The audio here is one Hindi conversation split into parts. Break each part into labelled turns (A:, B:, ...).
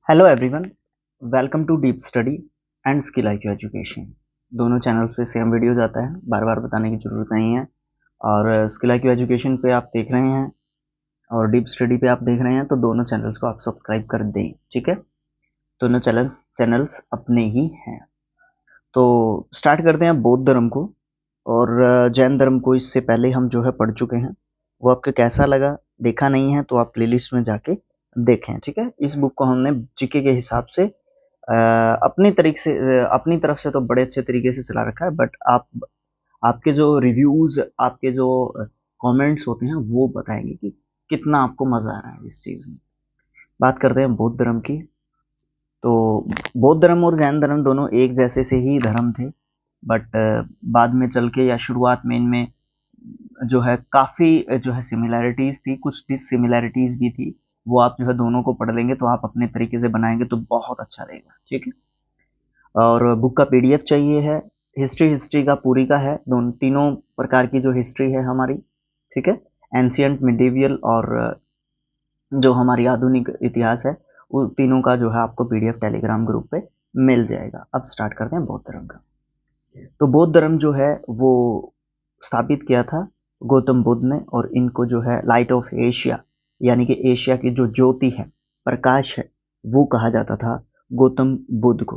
A: Hello everyone, welcome to deep study and skill IQ education. दोनों चैनल्स पे सेम वीडियोज आता है, बार बार बताने की ज़रूरत नहीं है। और स्किल आईक्यू एजुकेशन पे आप देख रहे हैं और डीप स्टडी पे आप देख रहे हैं, तो दोनों चैनल्स को आप सब्सक्राइब कर दें, ठीक है। दोनों चैनल्स अपने ही हैं। तो स्टार्ट करते हैं बौद्ध धर्म को और जैन धर्म को। इससे पहले हम जो है पढ़ चुके हैं। वो आपको कैसा लगा, देखा नहीं है तो आप प्लेलिस्ट में जाके देखें, ठीक है। इस बुक को हमने जीके के हिसाब से अपनी तरीके से अपनी तरफ से तो बड़े अच्छे तरीके से चला रखा है, बट आपके जो रिव्यूज, आपके जो कमेंट्स होते हैं वो बताएंगे कि कितना आपको मजा आ रहा है इस चीज में। बात करते हैं बौद्ध धर्म की। तो बौद्ध धर्म और जैन धर्म दोनों एक जैसे से ही धर्म थे, बट बाद में चल के या शुरुआत में इनमें जो है काफी जो है सिमिलैरिटीज थी, कुछ डिससिमिलैरिटीज भी थी। वो आप जो है दोनों को पढ़ लेंगे तो आप अपने तरीके से बनाएंगे तो बहुत अच्छा रहेगा, ठीक है। और बुक का पीडीएफ चाहिए है। हिस्ट्री का पूरी का है, दोनों तीनों प्रकार की जो हिस्ट्री है हमारी, ठीक है। एंशियंट, मिडिवियल और जो हमारी आधुनिक इतिहास है, उन तीनों का जो है आपको पीडीएफ टेलीग्राम ग्रुप पे मिल जाएगा। अब स्टार्ट करते हैं बौद्ध धर्म का। तो बौद्ध धर्म जो है वो स्थापित किया था गौतम बुद्ध ने, और इनको जो है लाइट ऑफ एशिया, यानी कि एशिया की जो ज्योति है, प्रकाश है, वो कहा जाता था गौतम बुद्ध को।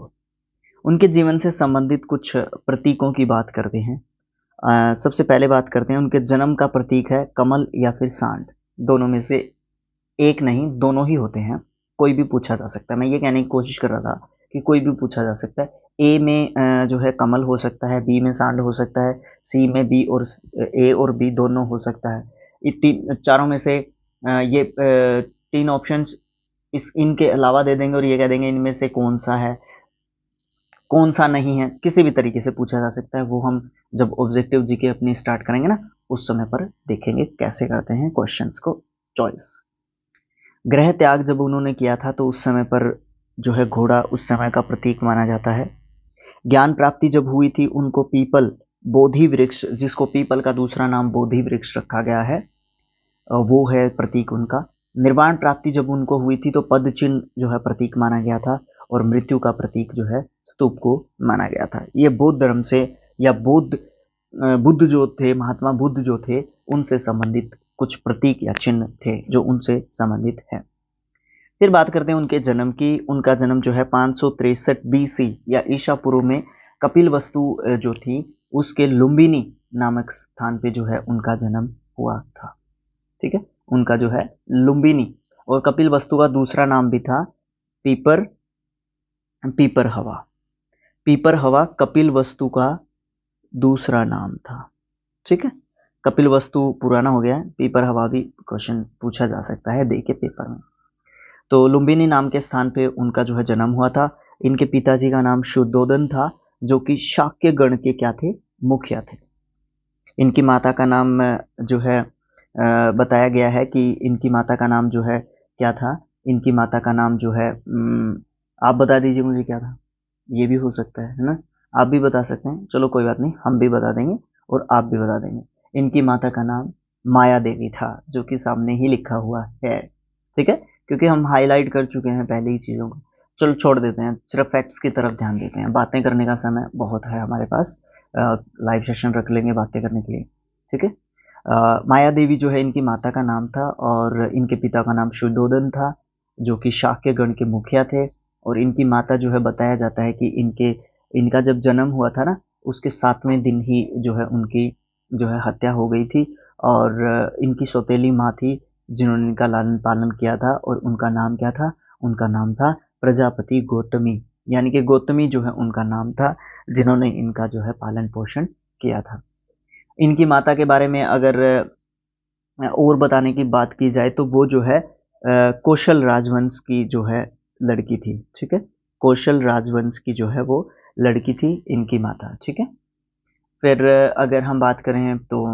A: उनके जीवन से संबंधित कुछ प्रतीकों की बात करते हैं। सबसे पहले बात करते हैं उनके जन्म का प्रतीक है कमल या फिर सांड। दोनों में से एक नहीं, दोनों ही होते हैं। कोई भी पूछा जा सकता है। मैं ये कहने की कोशिश कर रहा था कि कोई भी पूछा जा सकता है। ए में जो है कमल हो सकता है, बी में सांड हो सकता है, सी में बी और ए और बी दोनों हो सकता है। चारों में से ये तीन ऑप्शंस इस इनके अलावा दे देंगे और ये कह देंगे इनमें से कौन सा है, कौन सा नहीं है। किसी भी तरीके से पूछा जा सकता है। वो हम जब ऑब्जेक्टिव जीके अपनी स्टार्ट करेंगे ना, उस समय पर देखेंगे कैसे करते हैं क्वेश्चंस को चॉइस। ग्रह त्याग जब उन्होंने किया था तो उस समय पर जो है घोड़ा उस समय का प्रतीक माना जाता है। ज्ञान प्राप्ति जब हुई थी उनको पीपल, बोधि वृक्ष, जिसको पीपल का दूसरा नाम बोधि वृक्ष रखा गया है, वो है प्रतीक उनका। निर्वाण प्राप्ति जब उनको हुई थी तो पद चिन्ह जो है प्रतीक माना गया था, और मृत्यु का प्रतीक जो है स्तूप को माना गया था। ये बौद्ध धर्म से या बुद्ध जो थे, महात्मा बुद्ध जो थे, उनसे संबंधित कुछ प्रतीक या चिन्ह थे जो उनसे संबंधित है। फिर बात करते हैं उनके जन्म की। उनका जन्म जो है 563 बीसी या ईसा पूर्व में कपिल वस्तु जो थी उसके लुम्बिनी नामक स्थान पे जो है उनका जन्म हुआ था, ठीक है। उनका जो है लुम्बिनी, और कपिल वस्तु का दूसरा नाम भी था पीपर पीपर हवा। पीपर हवा कपिल वस्तु का दूसरा नाम था, ठीक है। कपिल वस्तु पुराना हो गया है, पीपर हवा भी क्वेश्चन पूछा जा सकता है देके पेपर में। तो लुम्बिनी नाम के स्थान पे उनका जो है जन्म हुआ था। इनके पिताजी का नाम शुद्धोदन था, जो कि शाक्य गण के क्या थे, मुखिया थे। इनकी माता का नाम जो है बताया गया है कि इनकी माता का नाम जो है क्या था। इनकी माता का नाम जो है आप बता दीजिए मुझे क्या था। ये भी हो सकता है ना, आप भी बता सकते हैं। चलो कोई बात नहीं, हम भी बता देंगे और आप भी बता देंगे। इनकी माता का नाम माया देवी था, जो कि सामने ही लिखा हुआ है, ठीक है। क्योंकि हम हाईलाइट कर चुके हैं पहले ही चीज़ों को। चलो छोड़ देते हैं, सिर्फ फैक्ट्स की तरफ ध्यान देते हैं। बातें करने का समय बहुत है हमारे पास, लाइव सेशन रख लेंगे बातें करने के लिए, ठीक है। माया देवी जो है इनकी माता का नाम था, और इनके पिता का नाम शुद्धोदन था, जो कि शाक्य गण के मुखिया थे। और इनकी माता जो है बताया जाता है कि इनका जब जन्म हुआ था ना, उसके 7वें दिन ही जो है उनकी जो है हत्या हो गई थी। और इनकी सौतेली माँ थी जिन्होंने इनका लालन पालन किया था, और उनका नाम क्या था, उनका नाम था प्रजापति गौतमी, यानी कि गौतमी जो है उनका नाम था, जिन्होंने इनका जो है पालन पोषण किया था। इनकी माता के बारे में अगर और बताने की बात की जाए तो वो जो है कौशल राजवंश की जो है लड़की थी, ठीक है। कौशल राजवंश की जो है वो लड़की थी इनकी माता, ठीक है। फिर अगर हम बात करें तो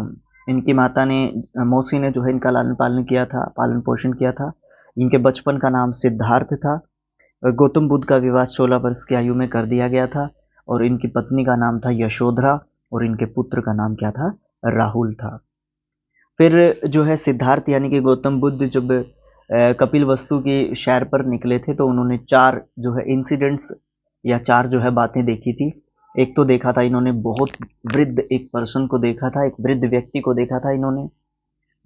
A: इनकी माता ने, मौसी ने जो है इनका लालन पालन किया था, पालन पोषण किया था। इनके बचपन का नाम सिद्धार्थ था। गौतम बुद्ध का विवाह 16 वर्ष की आयु में कर दिया गया था, और इनकी पत्नी का नाम था यशोधरा, और इनके पुत्र का नाम क्या था, राहुल था। फिर जो है सिद्धार्थ यानी कि गौतम बुद्ध जब कपिल वस्तु की शहर पर निकले थे तो उन्होंने 4 जो है इंसिडेंट्स या 4 जो है बातें देखी थी। एक तो देखा था इन्होंने बहुत वृद्ध एक पर्सन को देखा था, एक वृद्ध व्यक्ति को देखा था इन्होंने।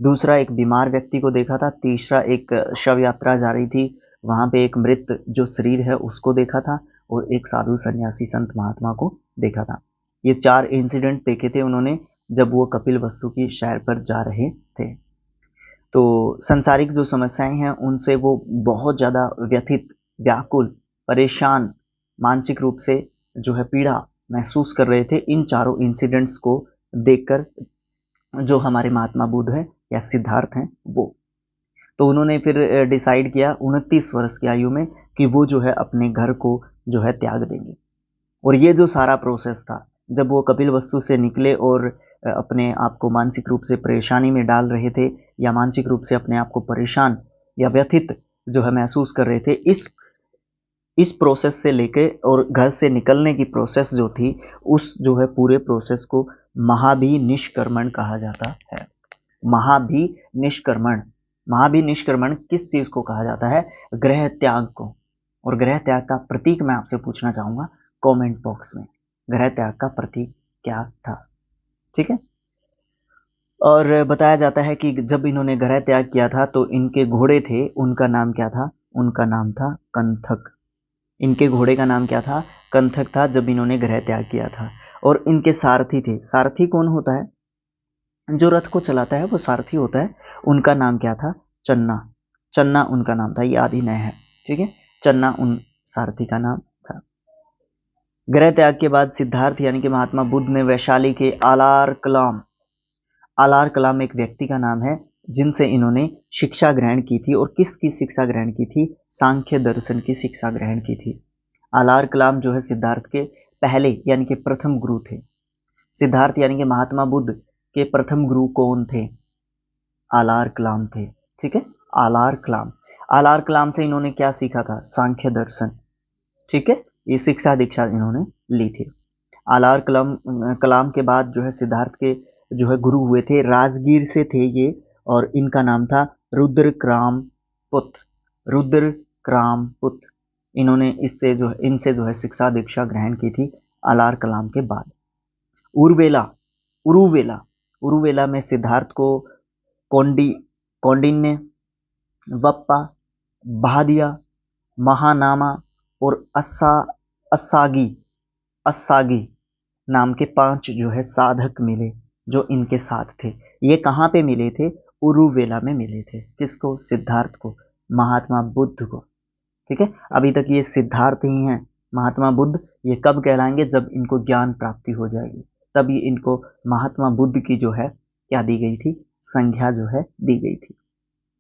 A: दूसरा एक बीमार व्यक्ति को देखा था। तीसरा एक शव यात्रा जा रही थी, वहां पे एक मृत जो शरीर है उसको देखा था। और एक साधु सन्यासी संत महात्मा को देखा था। ये 4 इंसिडेंट देखे थे उन्होंने जब वो कपिल वस्तु की शहर पर जा रहे थे। तो संसारिक जो समस्याएं हैं उनसे वो बहुत ज़्यादा व्यथित, व्याकुल, परेशान, मानसिक रूप से जो है पीड़ा महसूस कर रहे थे इन चारों इंसिडेंट्स को देखकर, जो हमारे महात्मा बुद्ध है या सिद्धार्थ हैं वो। तो उन्होंने फिर डिसाइड किया 29 वर्ष की आयु में कि वो जो है अपने घर को जो है त्याग देंगे। और ये जो सारा प्रोसेस था, जब वो कपिल वस्तु से निकले और अपने आप को मानसिक रूप से परेशानी में डाल रहे थे या मानसिक रूप से अपने आप को परेशान या व्यथित जो है महसूस कर रहे थे, इस प्रोसेस से लेके और घर से निकलने की प्रोसेस जो थी, उस जो है पूरे प्रोसेस को महाभिनिष्क्रमण कहा जाता है। महाभिनिष्क्रमण, महाभिनिष्क्रमण किस चीज को कहा जाता है? ग्रह त्याग को। और ग्रह त्याग का प्रतीक मैं आपसे पूछना चाहूंगा कमेंट बॉक्स में, ग्रह त्याग का प्रतीक क्या था? ठीक है। और बताया जाता है कि जब इन्होंने ग्रह त्याग किया था तो इनके घोड़े थे, उनका नाम क्या था? उनका नाम था कंथक। इनके घोड़े का नाम क्या था? कंथक था, जब इन्होंने ग्रह त्याग किया था। और इनके सारथी थे। सारथी कौन होता है? जो रथ को चलाता है वो सारथी होता है। उनका नाम क्या था? चन्ना। चन्ना उनका नाम था, ये आदि नय है। ठीक है, चन्ना उन सारथी का नाम था। ग्रह त्याग के बाद सिद्धार्थ यानी कि महात्मा बुद्ध ने वैशाली के आलार कलाम, आलार कलाम एक व्यक्ति का नाम है जिनसे इन्होंने शिक्षा ग्रहण की थी। और किसकी शिक्षा ग्रहण की थी? सांख्य दर्शन की शिक्षा ग्रहण की थी। आलार कलाम जो है सिद्धार्थ के पहले यानी कि प्रथम गुरु थे। सिद्धार्थ यानी कि महात्मा बुद्ध के प्रथम गुरु कौन थे? आलार कलाम थे। ठीक है, आलार कलाम। आलार कलाम से इन्होंने क्या सीखा था? सांख्य दर्शन। ठीक है, ये शिक्षा दीक्षा इन्होंने ली थी। आलार कलाम के बाद जो है सिद्धार्थ के जो है गुरु हुए थे, राजगीर से थे ये, और इनका नाम था रुद्रक्राम पुत्र। रुद्रक्राम पुत्र। इन्होंने इनसे जो है शिक्षा दीक्षा ग्रहण की थी आलार कलाम के बाद। उरुवेला, उरुवेला, उरुवेला में सिद्धार्थ को कौंडिन्य, वप्पा, भादिया, महानामा और अस्सागी नाम के 5 जो है साधक मिले जो इनके साथ थे। ये कहाँ पे मिले थे? उरुवेला में मिले थे। किसको? सिद्धार्थ को, महात्मा बुद्ध को। ठीक है, अभी तक ये सिद्धार्थ ही हैं। महात्मा बुद्ध ये कब कहलाएंगे? जब इनको ज्ञान प्राप्ति हो जाएगी, तभी इनको महात्मा बुद्ध की जो है क्या दी गई थी? संज्ञा जो है दी गई थी।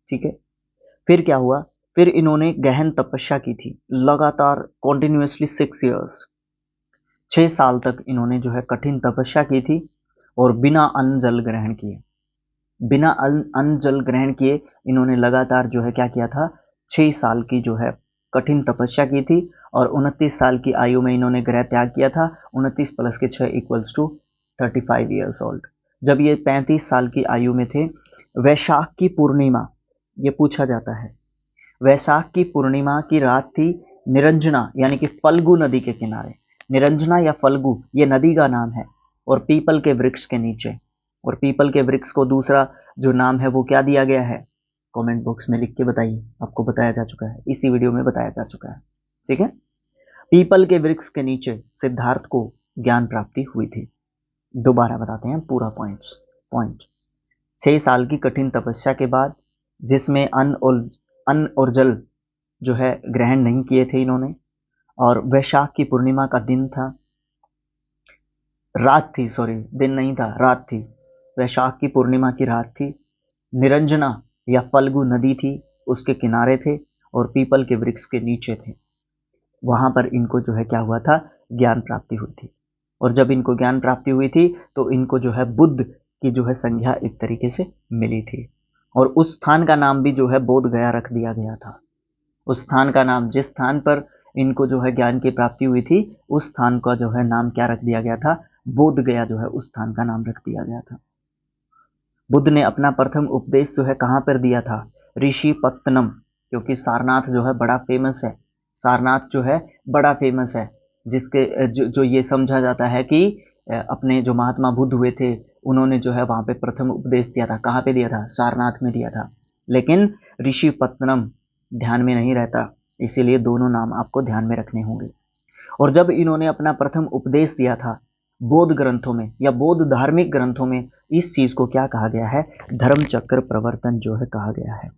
A: ठीक है, फिर क्या हुआ? फिर इन्होंने गहन तपस्या की थी, लगातार कॉन्टिन्यूसली 6 ईयर्स, 6 साल तक इन्होंने जो है कठिन तपस्या की थी। और बिना अन्न जल ग्रहण किए, बिना अन्न जल ग्रहण किए इन्होंने लगातार जो है क्या किया था? 6 साल की जो है कठिन तपस्या की थी। और 29 साल की आयु में इन्होंने ग्रह त्याग किया था। 29 प्लस के 6 इक्वल्स टू 35 ईयर्स ओल्ड। जब ये 35 साल की आयु में थे, वैशाख की पूर्णिमा, ये पूछा जाता है, वैशाख की पूर्णिमा की रात थी। निरंजना यानी कि फल्गु नदी के किनारे, निरंजना या फल्गु ये नदी का नाम है। और पीपल के वृक्ष के नीचे, और पीपल के वृक्ष को दूसरा जो नाम है वो क्या दिया गया है? कमेंट बॉक्स में लिख के बताइए, आपको बताया जा चुका है, इसी वीडियो में बताया जा चुका है। ठीक है, पीपल के वृक्ष के नीचे सिद्धार्थ को ज्ञान प्राप्ति हुई थी। दोबारा बताते हैं पूरा पॉइंट। 6 साल की कठिन तपस्या के बाद, जिसमें अन्न और जल जो है ग्रहण नहीं किए थे इन्होंने, और वैशाख की पूर्णिमा का दिन था, रात थी, सॉरी दिन नहीं था, रात थी। वैशाख की पूर्णिमा की रात थी। निरंजना या फल्गु नदी थी, उसके किनारे थे और पीपल के वृक्ष के नीचे थे। वहां पर इनको जो है क्या हुआ था? ज्ञान प्राप्ति हुई थी। और जब इनको ज्ञान प्राप्ति हुई थी तो इनको जो है बुद्ध की जो है संज्ञा एक तरीके से मिली थी। और उस स्थान का नाम भी जो है बोध गया रख दिया गया था। उस स्थान का नाम, जिस स्थान पर इनको जो है ज्ञान की प्राप्ति हुई थी, उस स्थान का जो है नाम क्या रख दिया गया था? बोध गया जो है उस स्थान का नाम रख दिया गया था। बुद्ध ने अपना प्रथम उपदेश जो है कहां पर दिया था? ऋषिपत्तनम, क्योंकि सारनाथ जो है बड़ा फेमस है, सारनाथ जो है बड़ा फेमस है, जिसके जो ये समझा जाता है कि अपने जो महात्मा बुद्ध हुए थे उन्होंने जो है वहाँ पे प्रथम उपदेश दिया था। कहाँ पे दिया था? सारनाथ में दिया था। लेकिन ऋषिपत्तनम ध्यान में नहीं रहता, इसीलिए दोनों नाम आपको ध्यान में रखने होंगे। और जब इन्होंने अपना प्रथम उपदेश दिया था, बौद्ध ग्रंथों में या बौद्ध धार्मिक ग्रंथों में इस चीज को क्या कहा गया है? धर्म चक्र प्रवर्तन जो है कहा गया है।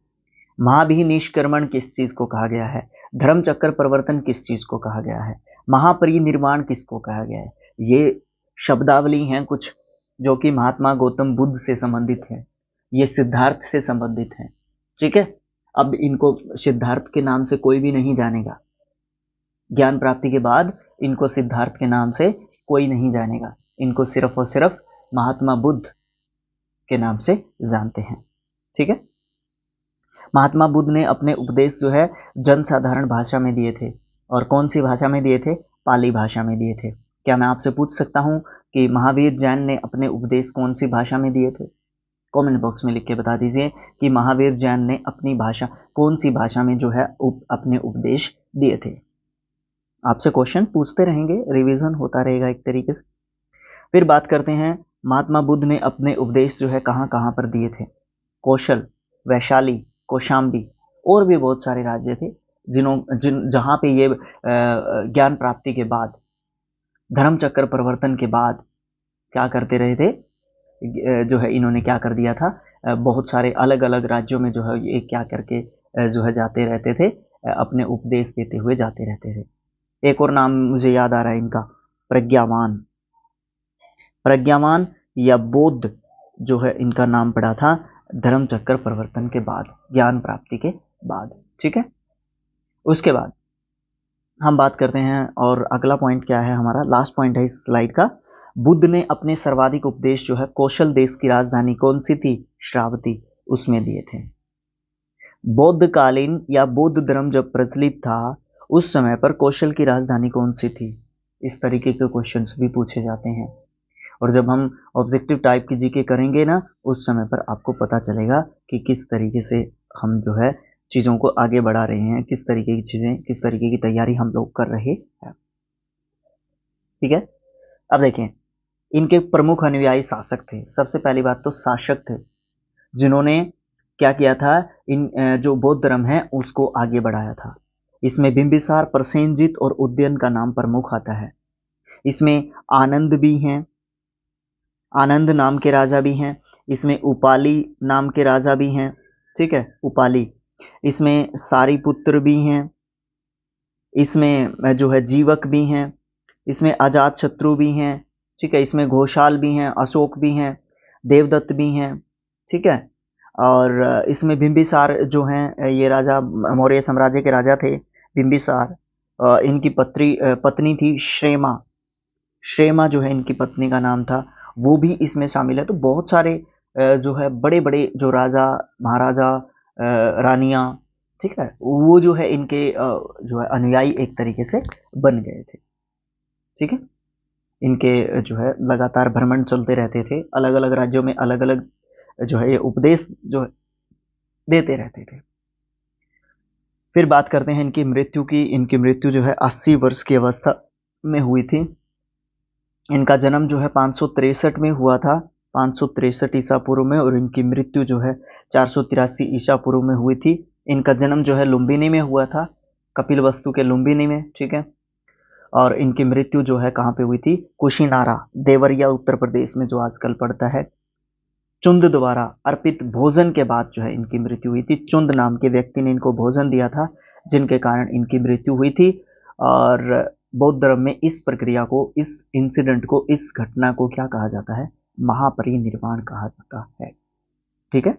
A: महाभिनिष्क्रमण किस चीज को कहा गया है? धर्म चक्र प्रवर्तन किस चीज को कहा गया है? महापरिनिर्वाण किसको कहा गया है? ये शब्दावली हैं कुछ जो कि महात्मा गौतम बुद्ध से संबंधित है, ये सिद्धार्थ से संबंधित है। ठीक है, अब इनको सिद्धार्थ के नाम से कोई भी नहीं जानेगा, ज्ञान प्राप्ति के बाद इनको सिद्धार्थ के नाम से कोई नहीं जानेगा, इनको सिर्फ और सिर्फ महात्मा बुद्ध के नाम से जानते हैं। ठीक है, महात्मा बुद्ध ने अपने उपदेश जो है जनसाधारण भाषा में दिए थे, और कौन सी भाषा में दिए थे? पाली भाषा में दिए थे। क्या मैं आपसे पूछ सकता हूं कि महावीर जैन ने अपने उपदेश कौन सी भाषा में दिए थे? कमेंट बॉक्स में लिख के बता दीजिए कि महावीर जैन ने अपनी भाषा कौन सी भाषा में जो है अपने उपदेश दिए थे। आपसे क्वेश्चन पूछते रहेंगे, रिवीजन होता रहेगा एक तरीके से। फिर बात करते हैं महात्मा बुद्ध ने अपने उपदेश जो है कहाँ कहाँ पर दिए थे? कौशल, वैशाली, कौशाम्बी और भी बहुत सारे राज्य थे जहाँ पे ये ज्ञान प्राप्ति के बाद, धर्म चक्र प्रवर्तन के बाद क्या करते रहे थे? जो है इन्होंने क्या कर दिया था, बहुत सारे अलग अलग राज्यों में जो है ये क्या करके जो है जाते रहते थे, अपने उपदेश देते हुए जाते रहते थे। एक और नाम मुझे याद आ रहा है इनका, प्रज्ञावान। प्रज्ञावान या बौद्ध जो है इनका नाम पड़ा था धर्म चक्र प्रवर्तन के बाद, ज्ञान प्राप्ति के बाद। ठीक है, उसके बाद हम बात करते हैं, और अगला पॉइंट क्या है हमारा, लास्ट पॉइंट है इस स्लाइड का। बुद्ध ने अपने सर्वाधिक उपदेश जो है कौशल देश की राजधानी कौन सी थी? श्रावती, उसमें दिए थे। बौद्ध कालीन या बौद्ध धर्म जब प्रचलित था उस समय पर कौशल की राजधानी कौन सी थी? इस तरीके के क्वेश्चंस भी पूछे जाते हैं, और जब हम ऑब्जेक्टिव टाइप की जीके करेंगे ना, उस समय पर आपको पता चलेगा कि किस तरीके से हम जो है चीज़ों को आगे बढ़ा रहे हैं, किस तरीके की चीज़ें, किस तरीके की तैयारी हम लोग कर रहे हैं। ठीक है, अब देखें इनके प्रमुख अनुयायी शासक थे। सबसे पहली बात तो शासक थे जिन्होंने क्या किया था, इन जो बौद्ध धर्म है उसको आगे बढ़ाया था। इसमें बिंबिसार, प्रसेनजीत और उदयन का नाम प्रमुख आता है। इसमें आनंद भी हैं, आनंद नाम के राजा भी हैं। इसमें उपाली नाम के राजा भी हैं। ठीक है, उपाली। इसमें सारीपुत्र भी हैं, इसमें जो है जीवक भी हैं, इसमें अजात शत्रु भी हैं। ठीक है, इसमें घोषाल भी हैं, अशोक भी हैं, देवदत्त भी हैं। ठीक है, और इसमें बिंबिसार जो हैं ये राजा मौर्य साम्राज्य के राजा थे बिंबिसार। इनकी पत्नी थी श्रेमा, श्रेमा जो है इनकी पत्नी का नाम था, वो भी इसमें शामिल है। तो बहुत सारे जो है बड़े बड़े जो राजा महाराजा रानियां, ठीक है, वो जो है इनके जो है अनुयायी एक तरीके से बन गए थे। ठीक है, इनके जो है लगातार भ्रमण चलते रहते थे, अलग अलग राज्यों में अलग अलग जो है ये उपदेश जो है देते रहते थे। फिर बात करते हैं इनकी मृत्यु की। इनकी मृत्यु जो है 80 वर्ष की अवस्था में हुई थी। इनका जन्म जो है 563 में हुआ था, 563 ईसा पूर्व में, और इनकी मृत्यु जो है 483 ईसा पूर्व में हुई थी। इनका जन्म जो है लुम्बिनी में हुआ था, कपिलवस्तु के लुम्बिनी में। ठीक है, और इनकी मृत्यु जो है कहाँ पे हुई थी? कुशीनारा, देवरिया, उत्तर प्रदेश में, जो आजकल पड़ता है। चुंद द्वारा अर्पित भोजन के बाद जो है इनकी मृत्यु हुई थी। चुंद नाम के व्यक्ति ने इनको भोजन दिया था, जिनके कारण इनकी मृत्यु हुई थी। और बौद्ध धर्म में इस प्रक्रिया को, इस इंसिडेंट को, इस घटना को क्या कहा जाता है? महापरिनिर्वाण कहा जाता है। ठीक है,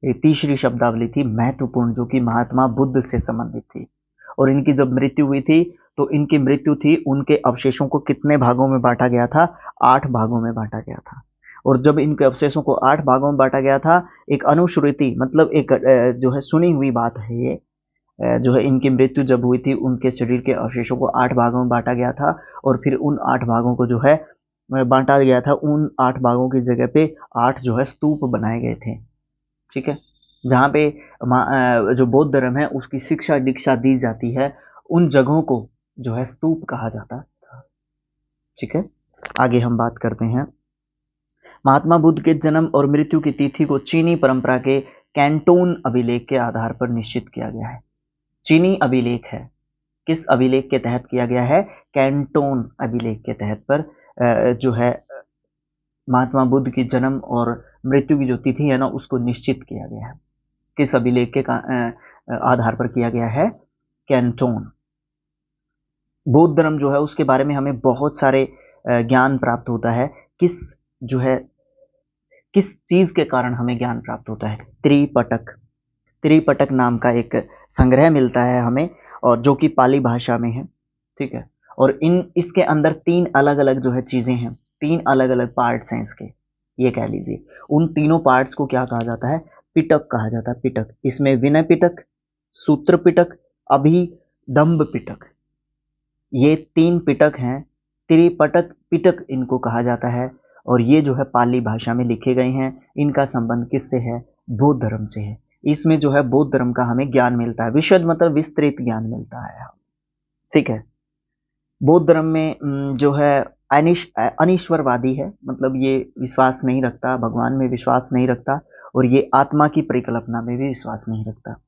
A: ये तीसरी शब्दावली थी महत्वपूर्ण, जो कि महात्मा बुद्ध से संबंधित थी। और इनकी जब मृत्यु हुई थी तो इनकी मृत्यु थी, उनके अवशेषों को कितने भागों में बांटा गया था? 8 भागों में बांटा गया था। और जब इनके अवशेषों को 8 भागों में बांटा गया था, एक अनुश्रुति, मतलब एक जो है सुनी हुई बात है ये, जो है इनकी मृत्यु जब हुई थी उनके शरीर के अवशेषों को 8 भागों में बांटा गया था, और फिर उन 8 भागों को जो है बांटा गया था, उन 8 भागों की जगह पे 8 जो है स्तूप बनाए गए थे। ठीक है, जहाँ पे जो बौद्ध धर्म है उसकी शिक्षा दीक्षा दी जाती है, उन जगहों को जो है स्तूप कहा जाता था। ठीक है, आगे हम बात करते हैं। महात्मा बुद्ध के जन्म और मृत्यु की तिथि को चीनी परंपरा के कैंटोन अभिलेख के आधार पर निश्चित किया गया है। चीनी अभिलेख है, किस अभिलेख के तहत किया गया है? कैंटोन अभिलेख के तहत पर जो है महात्मा बुद्ध की जन्म और मृत्यु की जो तिथि है ना, उसको निश्चित किया गया है। किस अभिलेख के आधार पर किया गया है? कैंटोन। बौद्ध धर्म जो है उसके बारे में हमें बहुत सारे ज्ञान प्राप्त होता है। किस चीज के कारण हमें ज्ञान प्राप्त होता है? त्रिपिटक नाम का एक संग्रह मिलता है हमें, और जो कि पाली भाषा में है। ठीक है, और इसके अंदर 3 अलग अलग जो है चीजें हैं, 3 अलग अलग पार्ट्स हैं इसके, ये कह लीजिए। उन तीनों पार्ट्स को क्या कहा जाता है? पिटक कहा जाता है। पिटक, इसमें विनय पिटक, सूत्र पिटक, अभिदम्भ पिटक, ये 3 पिटक हैं। त्रिपिटक पिटक इनको कहा जाता है, और ये जो है पाली भाषा में लिखे गए हैं। इनका संबंध किससे है? बौद्ध धर्म से है। इसमें जो है बौद्ध धर्म का हमें ज्ञान मिलता है, विशद मतलब विस्तृत ज्ञान मिलता है। ठीक है, बौद्ध धर्म में जो है अनीश्वरवादी है, मतलब ये विश्वास नहीं रखता, भगवान में विश्वास नहीं रखता, और ये आत्मा की परिकल्पना में भी विश्वास नहीं रखता।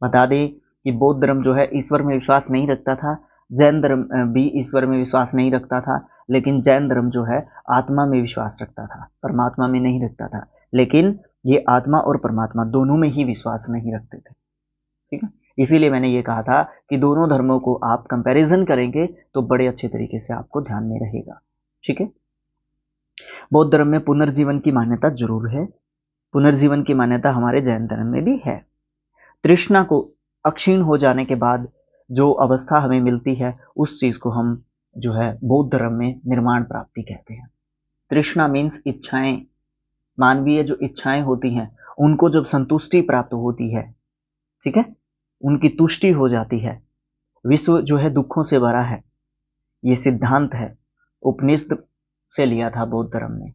A: बता दें कि बौद्ध धर्म जो है ईश्वर में विश्वास नहीं रखता था। जैन धर्म भी ईश्वर में विश्वास नहीं रखता था, लेकिन जैन धर्म जो है आत्मा में विश्वास रखता था, परमात्मा में नहीं रखता था। लेकिन ये आत्मा और परमात्मा दोनों में ही विश्वास नहीं रखते थे। ठीक है, इसीलिए मैंने ये कहा था कि दोनों धर्मों को आप कंपैरिजन करेंगे तो बड़े अच्छे तरीके से आपको ध्यान में रहेगा। ठीक है, बौद्ध धर्म में पुनर्जीवन की मान्यता जरूर है। पुनर्जीवन की मान्यता हमारे जैन धर्म में भी है। तृष्णा को अक्षीण हो जाने के बाद जो अवस्था हमें मिलती है, उस चीज को हम जो है बौद्ध धर्म में निर्माण प्राप्ति कहते हैं। तृष्णा मीन्स इच्छाएं, मानवीय जो इच्छाएं होती हैं उनको जब संतुष्टि प्राप्त होती है, ठीक है, उनकी तुष्टि हो जाती है, विश्व जो है दुखों से भरा है। ये सिद्धांत है, उपनिषद से लिया था बौद्ध धर्म ने।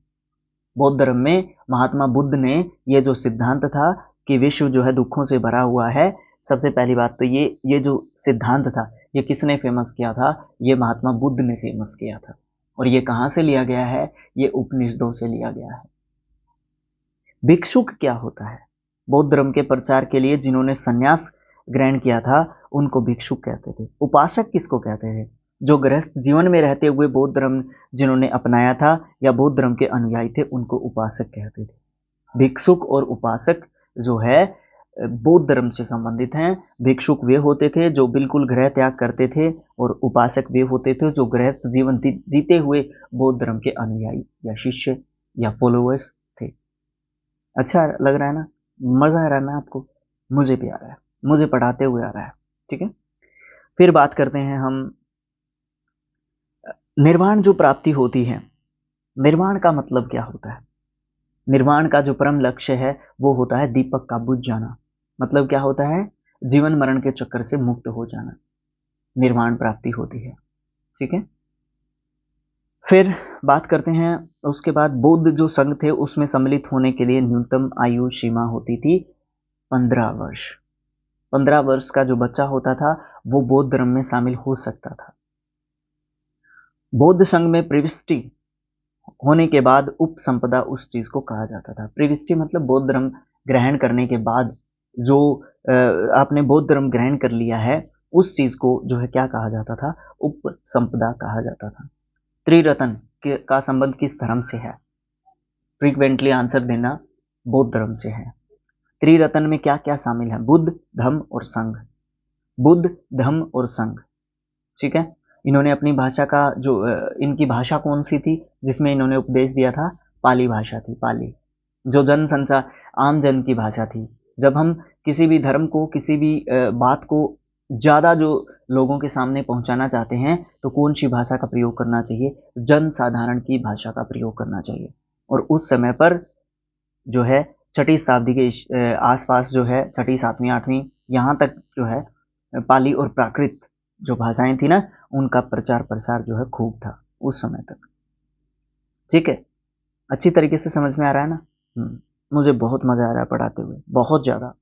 A: बौद्ध धर्म में महात्मा बुद्ध ने ये जो सिद्धांत था कि विश्व जो है दुखों से भरा हुआ है, सबसे पहली बात तो ये जो सिद्धांत था ये किसने फेमस किया था? ये महात्मा बुद्ध ने फेमस किया था। और ये कहां से लिया गया है? ये उपनिषदों से लिया गया है। भिक्षुक क्या होता है? बौद्ध धर्म के प्रचार के लिए जिन्होंने संन्यास ग्रहण किया था उनको भिक्षुक कहते थे। उपासक किसको कहते थे? जो गृहस्थ जीवन में रहते हुए बौद्ध धर्म जिन्होंने अपनाया था या बौद्ध धर्म के अनुयायी थे, उनको उपासक कहते थे। भिक्षुक और उपासक जो है बौद्ध धर्म से संबंधित हैं। भिक्षुक वे होते थे जो बिल्कुल गृह त्याग करते थे, और उपासक वे होते थे जो गृहस्थ जीवन जीते हुए बौद्ध धर्म के अनुयायी या शिष्य या फॉलोअर्स थे। अच्छा लग रहा है ना? मजा आ रहा है ना आपको? मुझे भी आ रहा है, मुझे पढ़ाते हुए आ रहा है। ठीक है, फिर बात करते हैं हम निर्वाण जो प्राप्ति होती है। निर्वाण का मतलब क्या होता है? निर्वाण का जो परम लक्ष्य है वो होता है दीपक का बुझ जाना। मतलब क्या होता है? जीवन मरण के चक्कर से मुक्त हो जाना, निर्वाण प्राप्ति होती है। ठीक है, फिर बात करते हैं उसके बाद बौद्ध जो संघ थे उसमें सम्मिलित होने के लिए न्यूनतम आयु सीमा होती थी 15 वर्ष। 15 वर्ष का जो बच्चा होता था वो बौद्ध धर्म में शामिल हो सकता था। बौद्ध संघ में प्रविष्टि होने के बाद उपसंपदा उस चीज को कहा जाता था। प्रविष्टि मतलब बौद्ध धर्म ग्रहण करने के बाद जो आपने बौद्ध धर्म ग्रहण कर लिया है उस चीज को जो है क्या कहा जाता था? उपसंपदा कहा जाता था। त्रिरत्न का संबंध किस धर्म से है? फ्रीक्वेंटली आंसर देना, बौद्ध धर्म से है। त्रिरत्न में क्या क्या शामिल है? बुद्ध, धम्म और संघ। बुद्ध, धम्म और संघ। ठीक है, इन्होंने अपनी भाषा का जो इनकी भाषा कौन सी थी जिसमें इन्होंने उपदेश दिया था? पाली भाषा थी। पाली जो जन संचार आम जन की भाषा थी। जब हम किसी भी धर्म को, किसी भी बात को ज्यादा जो लोगों के सामने पहुंचाना चाहते हैं तो कौन सी भाषा का प्रयोग करना चाहिए? जन साधारण की भाषा का प्रयोग करना चाहिए। और उस समय पर जो है 6वीं शताब्दी के आसपास जो है 6वीं 7वीं 8वीं यहाँ तक जो है पाली और प्राकृत जो भाषाएं थी ना, उनका प्रचार प्रसार जो है खूब था उस समय तक। ठीक है, अच्छी तरीके से समझ में आ रहा है ना? मुझे बहुत मजा आ रहा है पढ़ाते हुए, बहुत ज्यादा।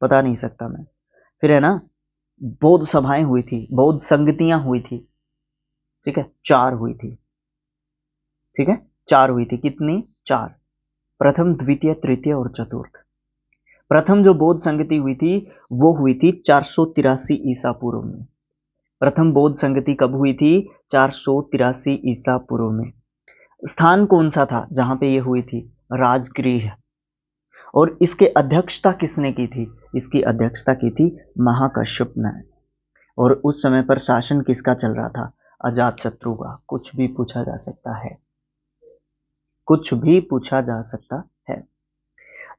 A: बता नहीं सकता मैं। फिर है ना, बौद्ध सभाएं हुई थी, बौद्ध संगतियां हुई थी, ठीक है, 4 हुई थी, ठीक है, 4 हुई थी। कितनी? 4। प्रथम, द्वितीय, तृतीय और चतुर्थ। प्रथम जो बौद्ध संगति हुई थी वो हुई थी 483 ईसा पूर्व में। प्रथम बौद्ध संगति कब हुई थी? 483 ईसा पूर्व में। स्थान कौन सा था जहां पे ये हुई थी? राजगृह। और इसके अध्यक्षता किसने की थी? इसकी अध्यक्षता की थी महाकश्यप ने। और उस समय पर शासन किसका चल रहा था? अजातशत्रु का। कुछ भी पूछा जा सकता है, कुछ भी पूछा जा सकता है।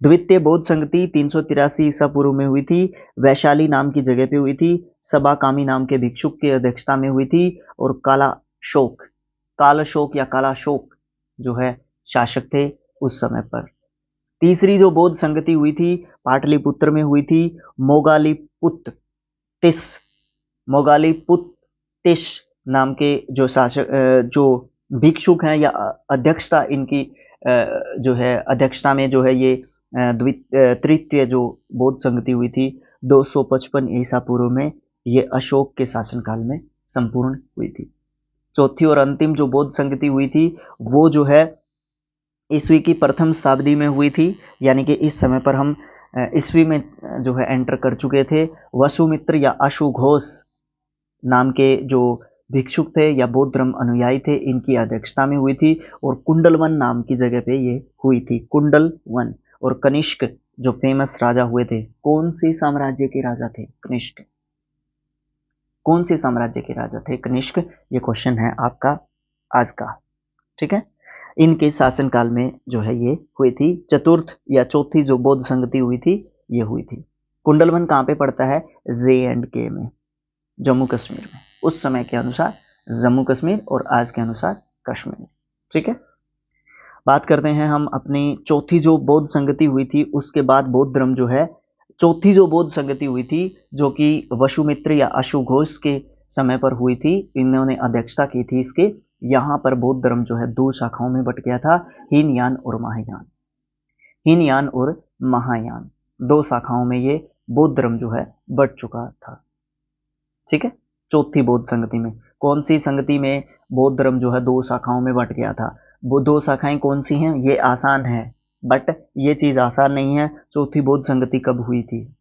A: द्वितीय बौद्ध संगति 383 ईसा पूर्व में हुई थी, वैशाली नाम की जगह पे हुई थी, सबाकामी नाम के भिक्षुक की अध्यक्षता में हुई थी, और कालाशोक या कालाशोक जो है शासक थे उस समय पर। तीसरी जो बौद्ध संगति हुई थी पाटलिपुत्र में हुई थी, मोगालीपुत्तिस नाम के जो शासक, जो भिक्षुक हैं या अध्यक्षता इनकी जो है अध्यक्षता में जो है ये तृतीय जो बौद्ध संगति हुई थी 255 ईसा पूर्व में, ये अशोक के शासनकाल में संपूर्ण हुई थी। चौथी और अंतिम जो बौद्ध संगति हुई थी वो जो है ईस्वी की प्रथम शताब्दी में हुई थी, यानी कि इस समय पर हम ईस्वी में जो है एंटर कर चुके थे। वसुमित्र या अशुघोष नाम के जो भिक्षुक थे या बौद्ध धर्म अनुयायी थे, इनकी अध्यक्षता में हुई थी, और कुंडलवन नाम की जगह पे ये हुई थी, कुंडलवन। और कनिष्क जो फेमस राजा हुए थे, कौन से साम्राज्य के राजा थे कनिष्क? कौन से साम्राज्य के राजा थे कनिष्क? ये क्वेश्चन है आपका आज का, ठीक है। इनके शासनकाल में जो है ये हुई थी। चतुर्थ या चौथी जो बौद्ध संगति हुई थी ये हुई थी। कुंडलवन कहाँ पे पड़ता है? J&K में, जम्मू कश्मीर में। उस समय के अनुसार जम्मू कश्मीर और आज के अनुसार कश्मीर, ठीक है। बात करते हैं हम अपनी चौथी जो बौद्ध संगति हुई थी, उसके बाद बौद्ध धर्म जो है, चौथी जो बौद्ध संगति हुई थी जो कि वसुमित्र या अशुघोष के समय पर हुई थी, इन्होंने अध्यक्षता की थी इसके। यहाँ पर बौद्ध धर्म जो है 2 शाखाओं में बट गया था, हीनयान और महायान। हीनयान और महायान 2 शाखाओं में ये बौद्ध धर्म जो है बट चुका था, ठीक है। चौथी बौद्ध संगति में, कौन सी संगति में बौद्ध धर्म जो है 2 शाखाओं में बट गया था? वो 2 शाखाएं कौन सी हैं? ये आसान है, बट ये चीज आसान नहीं है। चौथी बौद्ध संगति कब हुई थी?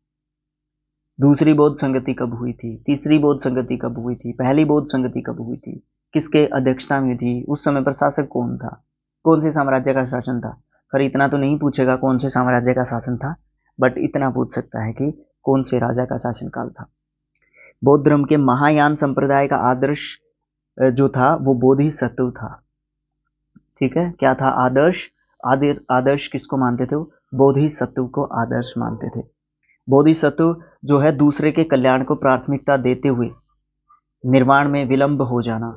A: दूसरी बौद्ध संगति कब हुई थी? तीसरी बौद्ध संगति कब हुई थी? पहली बौद्ध संगति कब हुई थी? किसके अध्यक्षता में थी? उस समय पर शासक कौन था? कौन से साम्राज्य का शासन था? खैर इतना तो नहीं पूछेगा कौन से साम्राज्य का शासन था, बट इतना पूछ सकता है कि कौन से राजा का शासनकाल था। बौद्ध धर्म के महायान संप्रदाय का आदर्श जो था वो बोधिसत्व था, ठीक है। क्या था आदर्श? आदर्श किसको मानते थे? बोधिसत्व को आदर्श मानते थे। बोधिसत्व जो है दूसरे के कल्याण को प्राथमिकता देते हुए निर्माण में विलंब हो जाना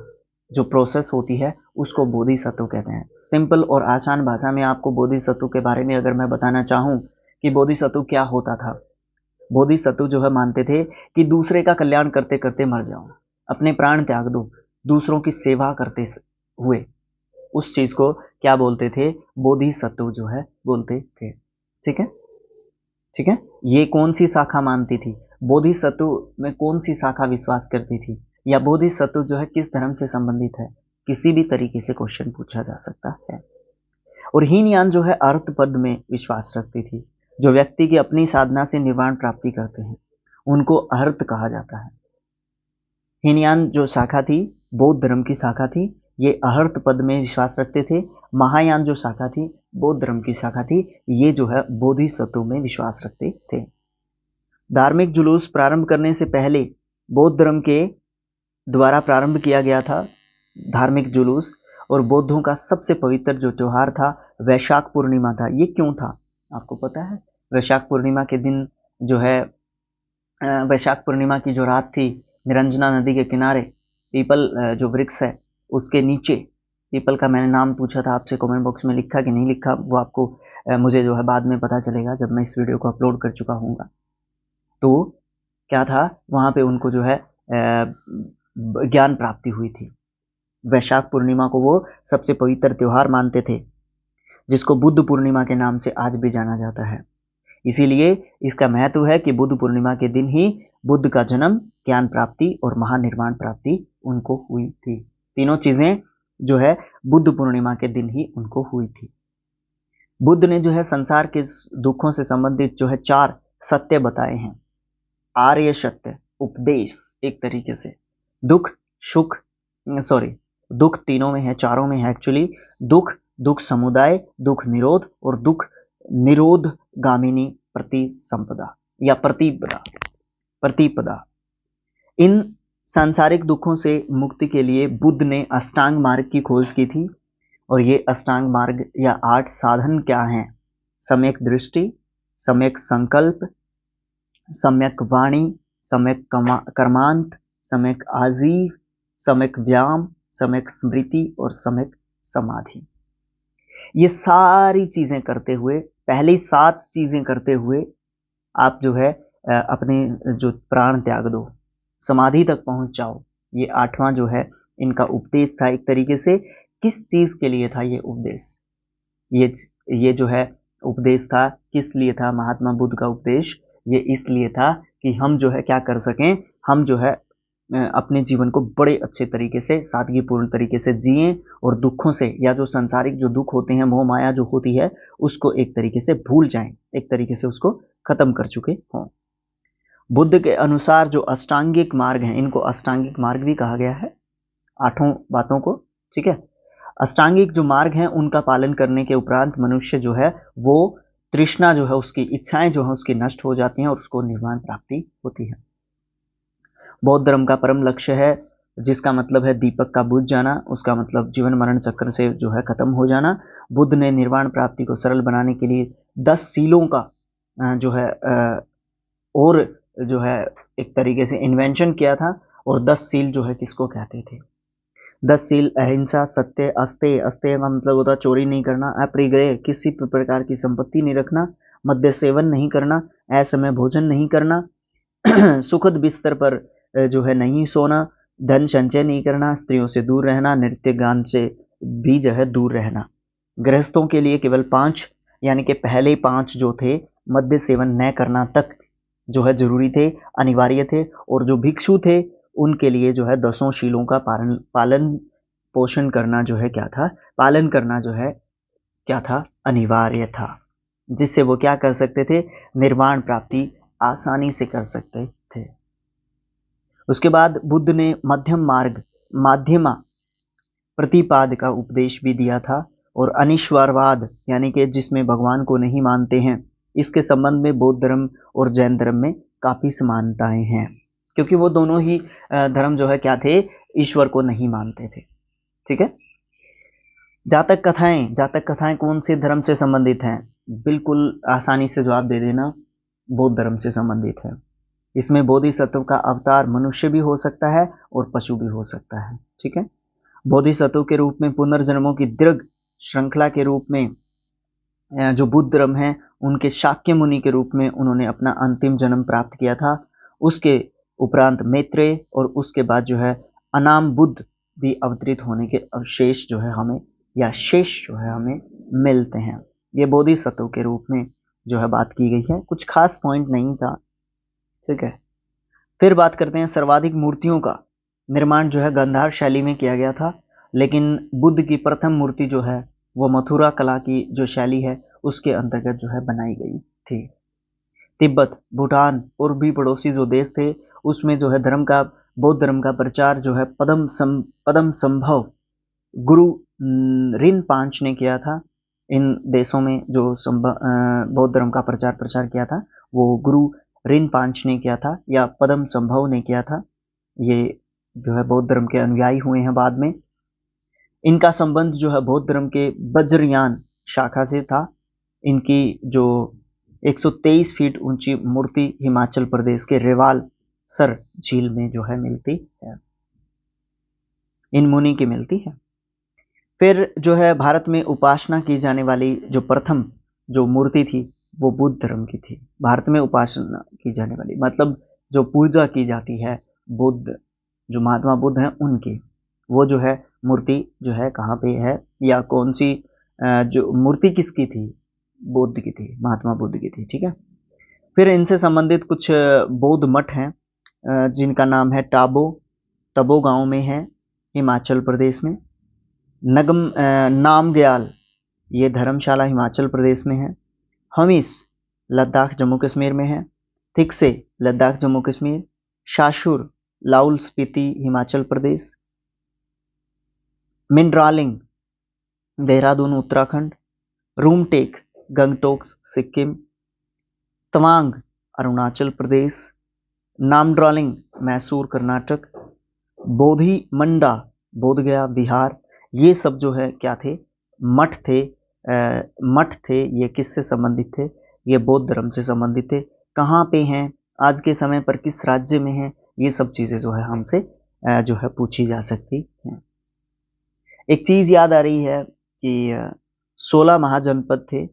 A: जो प्रोसेस होती है उसको बोधिसत्व कहते हैं। सिंपल और आसान भाषा में आपको बोधिसत्व के बारे में अगर मैं बताना चाहूं कि बोधिसत्व क्या होता था, बोधिसत्व जो है मानते थे कि दूसरे का कल्याण करते करते मर जाओ, अपने प्राण त्याग दो दूसरों की सेवा करते हुए, उस चीज को क्या बोलते थे? बोधिसत्व जो है बोलते थे, ठीक है, ठीक है। ये कौन सी शाखा मानती थी? बोधिसत्व में कौन सी शाखा विश्वास करती थी, या बोधिसत्व जो है किस धर्म से संबंधित है? किसी भी तरीके से क्वेश्चन पूछा जा सकता है। और हीनयान जो है अर्थ पद में विश्वास रखती थी। जो व्यक्ति की अपनी साधना से निर्वाण प्राप्ति करते हैं उनको अर्थ कहा जाता है। हीनयान जो शाखा थी बौद्ध धर्म की शाखा थी, ये अहर्त पद में विश्वास रखते थे। महायान जो शाखा थी बौद्ध धर्म की शाखा थी, ये जो है बोधिसत्व में विश्वास रखते थे। धार्मिक जुलूस प्रारंभ करने से पहले बौद्ध धर्म के द्वारा प्रारंभ किया गया था धार्मिक जुलूस, और बौद्धों का सबसे पवित्र जो त्योहार था वैशाख पूर्णिमा था। ये क्यों था आपको पता है? वैशाख पूर्णिमा के दिन जो है, वैशाख पूर्णिमा की जो रात थी, निरंजना नदी के किनारे पीपल जो वृक्ष है उसके नीचे, पीपल का मैंने नाम पूछा था आपसे, कमेंट बॉक्स में लिखा कि नहीं लिखा वो आपको मुझे जो है बाद में पता चलेगा जब मैं इस वीडियो को अपलोड कर चुका हूँगा। तो क्या था वहाँ पे उनको जो है ज्ञान प्राप्ति हुई थी। वैशाख पूर्णिमा को वो सबसे पवित्र त्योहार मानते थे, जिसको बुद्ध पूर्णिमा के नाम से आज भी जाना जाता है। इसीलिए इसका महत्व है कि बुद्ध पूर्णिमा के दिन ही बुद्ध का जन्म, ज्ञान प्राप्ति और महानिर्वाण प्राप्ति उनको हुई थी। तीनों चीजें जो है बुद्ध पूर्णिमा के दिन ही उनको हुई थी। बुद्ध ने जो है संसार के दुखों से संबंधित जो है 4 सत्य बताए हैं। आर्य सत्य, उपदेश, एक तरीके से दुख सुख दुख तीनों में है, चारों में है एक्चुअली। दुख समुदाय, दुख निरोध और दुख निरोध गामिनी प्रतिसंपदा या प्रतिपदा। इन सांसारिक दुखों से मुक्ति के लिए बुद्ध ने अष्टांग मार्ग की खोज की थी। और ये अष्टांग मार्ग या 8 साधन क्या हैं? सम्यक दृष्टि, सम्यक संकल्प, सम्यक वाणी, सम्यक कर्मांत, सम्यक आजीव, सम्यक व्यायाम, सम्यक स्मृति और सम्यक समाधि। ये सारी चीजें करते हुए, पहली 7 चीजें करते हुए आप जो है अपने जो प्राण त्याग दो, समाधि तक पहुंच जाओ। ये 8वां जो है इनका उपदेश था। एक तरीके से किस चीज के लिए था ये उपदेश? ये जो है उपदेश था किस लिए था? महात्मा बुद्ध का उपदेश ये इसलिए था कि हम जो है क्या कर सकें, हम जो है अपने जीवन को बड़े अच्छे तरीके से, सादगीपूर्ण तरीके से जिएं और दुखों से, या जो सांसारिक जो दुख होते हैं, मोह माया जो होती है, उसको एक तरीके से भूल जाएं, एक तरीके से उसको खत्म कर चुके हों। बुद्ध के अनुसार जो अष्टांगिक मार्ग हैं, इनको अष्टांगिक मार्ग भी कहा गया है, 8 बातों को, ठीक है। अष्टांगिक जो मार्ग हैं उनका पालन करने के उपरांत मनुष्य जो है वो तृष्णा जो है, उसकी इच्छाएं जो है उसकी नष्ट हो जाती हैं और उसको निर्वाण प्राप्ति होती है। बौद्ध धर्म का परम लक्ष्य है, जिसका मतलब है दीपक का बुझ जाना, उसका मतलब जीवन मरण चक्र से जो है खत्म हो जाना। बुद्ध ने निर्वाण प्राप्ति को सरल बनाने के लिए 10 सीलों का जो है और जो है एक तरीके से इन्वेंशन किया था। और 10 सील जो है किसको कहते थे? 10 सील अहिंसा, सत्य, अस्तेय, अस्तेय का मतलब होता चोरी नहीं करना, अपरिग्रह, किसी प्रकार की संपत्ति नहीं रखना, मद्य सेवन नहीं करना, असमय भोजन नहीं करना, सुखद बिस्तर पर जो है नहीं सोना, धन संचय नहीं करना, स्त्रियों से दूर रहना, नृत्य गान से भी जो है दूर रहना। गृहस्थों के लिए केवल 5 यानी कि पहले 5 जो थे मद्य सेवन न करना तक जो है जरूरी थे, अनिवार्य थे। और जो भिक्षु थे उनके लिए जो है 10 शीलों का पालन पोषण करना जो है क्या था? पालन करना जो है क्या था? अनिवार्य था, जिससे वो क्या कर सकते थे? निर्वाण प्राप्ति आसानी से कर सकते थे। उसके बाद बुद्ध ने मध्यम मार्ग, माध्यमा प्रतिपाद का उपदेश भी दिया था। और अनिश्वरवाद यानी कि जिसमें भगवान को नहीं मानते हैं, इसके संबंध में बौद्ध धर्म और जैन धर्म में काफी समानताएं हैं, क्योंकि वो दोनों ही धर्म जो है क्या थे? ईश्वर को नहीं मानते थे, ठीक है। जातक कथाएं कौन से धर्म से संबंधित हैं? बिल्कुल आसानी से जवाब दे देना, बौद्ध धर्म से संबंधित है। इसमें बोधिसत्व का अवतार मनुष्य भी हो सकता है और पशु भी हो सकता है, ठीक है। बोधिसत्व के रूप में पुनर्जन्मों की दीर्घ श्रृंखला के रूप में जो बुद्ध धर्म है, उनके शाक्य मुनि के रूप में उन्होंने अपना अंतिम जन्म प्राप्त किया था। उसके उपरांत मैत्रेय और उसके बाद जो है अनाम बुद्ध भी अवतरित होने के अवशेष जो है हमें, या शेष जो है हमें मिलते हैं। ये बोधिसत्व के रूप में जो है बात की गई है, कुछ खास पॉइंट नहीं था, ठीक है। फिर बात करते हैं सर्वाधिक मूर्तियों का निर्माण जो है गांधार शैली में किया गया था, लेकिन बुद्ध की प्रथम मूर्ति जो है वो मथुरा कला की जो शैली है उसके अंतर्गत जो है बनाई गई थी। तिब्बत, भूटान और भी पड़ोसी जो देश थे उसमें जो है बौद्ध धर्म का प्रचार जो है पदम संभव गुरु रिनपांच ने किया था। इन देशों में जो बौद्ध धर्म का प्रचार किया था वो गुरु रिनपांच ने किया था या पदम संभव ने किया था। ये जो है बौद्ध धर्म के अनुयायी हुए हैं बाद में। इनका संबंध जो है बौद्ध धर्म के वज्रयान शाखा से था। इनकी जो 123 फीट ऊंची मूर्ति हिमाचल प्रदेश के रेवाल सर झील में जो है मिलती है, इन मुनि की मिलती है। फिर जो है भारत में उपासना की जाने वाली जो प्रथम जो मूर्ति थी वो बुद्ध धर्म की थी। भारत में उपासना की जाने वाली मतलब जो पूजा की जाती है बुद्ध, जो महात्मा बुद्ध हैं उनकी, वो जो है मूर्ति जो है कहाँ पे है या कौन सी जो मूर्ति किसकी थी? बुद्ध की थी, महात्मा बुद्ध की थी, ठीक है। फिर इनसे संबंधित कुछ बौद्ध मठ हैं जिनका नाम है तबो गांव में है, हिमाचल प्रदेश में। नामग्याल, ये धर्मशाला हिमाचल प्रदेश में है। हमीस, लद्दाख जम्मू कश्मीर में है। थिकसे, लद्दाख जम्मू कश्मीर। शाशुर, लाहौल स्पीति हिमाचल प्रदेश। मिनरालिंग, देहरादून उत्तराखंड। रूमटेक, गंगटोक सिक्किम। तवांग, अरुणाचल प्रदेश। नामड्रालिंग, मैसूर कर्नाटक। बोधि मंडा, बोधगया बिहार। ये सब जो है क्या थे, मठ थे। मठ थे, ये किससे संबंधित थे, ये बौद्ध धर्म से संबंधित थे। कहाँ पे हैं, आज के समय पर किस राज्य में हैं, ये सब चीज़ें जो है हमसे जो है पूछी जा सकती हैं। एक चीज़ याद आ रही है कि 16 महाजनपद थे,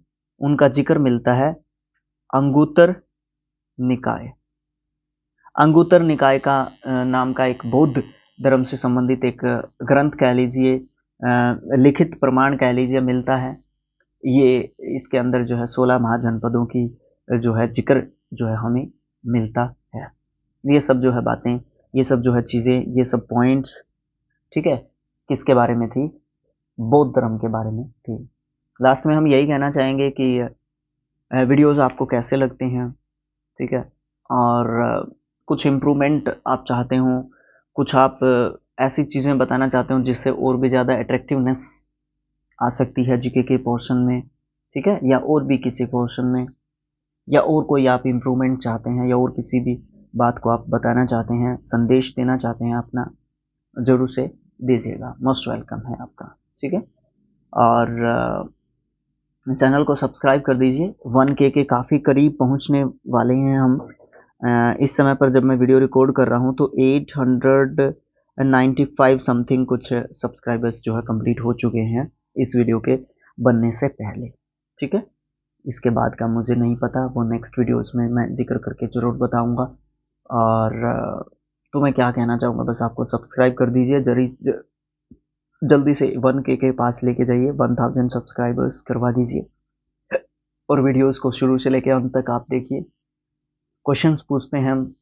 A: उनका जिक्र मिलता है अंगुत्तर निकाय। अंगुत्तर निकाय का नाम का एक बौद्ध धर्म से संबंधित एक ग्रंथ कह लीजिए, लिखित प्रमाण कह लीजिए, मिलता है। ये इसके अंदर जो है 16 महाजनपदों की जो है जिक्र जो है हमें मिलता है। ये सब जो है बातें, ये सब जो है चीज़ें, ये सब पॉइंट्स, ठीक है, किसके बारे में थी, बौद्ध धर्म के बारे में थी। लास्ट में हम यही कहना चाहेंगे कि वीडियोस आपको कैसे लगते हैं, ठीक है, और कुछ इम्प्रूवमेंट आप चाहते हो, कुछ आप ऐसी चीज़ें बताना चाहते हो जिससे और भी ज़्यादा अट्रैक्टिवनेस आ सकती है जीके के पोर्शन में, ठीक है, या और भी किसी पोर्शन में, या और कोई आप इम्प्रूवमेंट चाहते हैं, या और किसी भी बात को आप बताना चाहते हैं, संदेश देना चाहते हैं अपना, ज़रूर से दीजिएगा। मोस्ट वेलकम है आपका, ठीक है। और चैनल को सब्सक्राइब कर दीजिए। 1K के काफ़ी करीब पहुंचने वाले हैं हम। इस समय पर जब मैं वीडियो रिकॉर्ड कर रहा हूं तो 895 समथिंग कुछ सब्सक्राइबर्स जो है कंप्लीट हो चुके हैं इस वीडियो के बनने से पहले, ठीक है। इसके बाद का मुझे नहीं पता, वो नेक्स्ट वीडियोस में मैं जिक्र करके ज़रूर बताऊंगा। और तो मैं क्या कहना चाहूँगा, बस आपको सब्सक्राइब कर दीजिए, जल्दी से 1K के पास लेके जाइए, 1000 सब्सक्राइबर्स करवा दीजिए। और वीडियोस को शुरू से लेकर अंत तक आप देखिए। क्वेश्चंस पूछते हैं हम,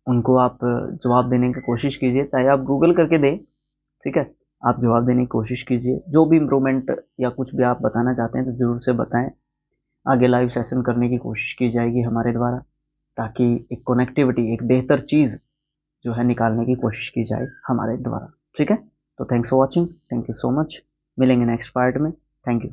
A: उनको आप जवाब देने की कोशिश कीजिए, चाहे आप गूगल करके दें, ठीक है, आप जवाब देने की कोशिश कीजिए। जो भी इम्प्रूवमेंट या कुछ भी आप बताना चाहते हैं तो ज़रूर से बताएं। आगे लाइव सेशन करने की कोशिश की जाएगी हमारे द्वारा, ताकि एक कनेक्टिविटी, एक बेहतर चीज़ जो है निकालने की कोशिश की जाए हमारे द्वारा, ठीक है। तो thanks for watching, thank you so much. मिलेंगे नेक्स्ट पार्ट में, थैंक यू।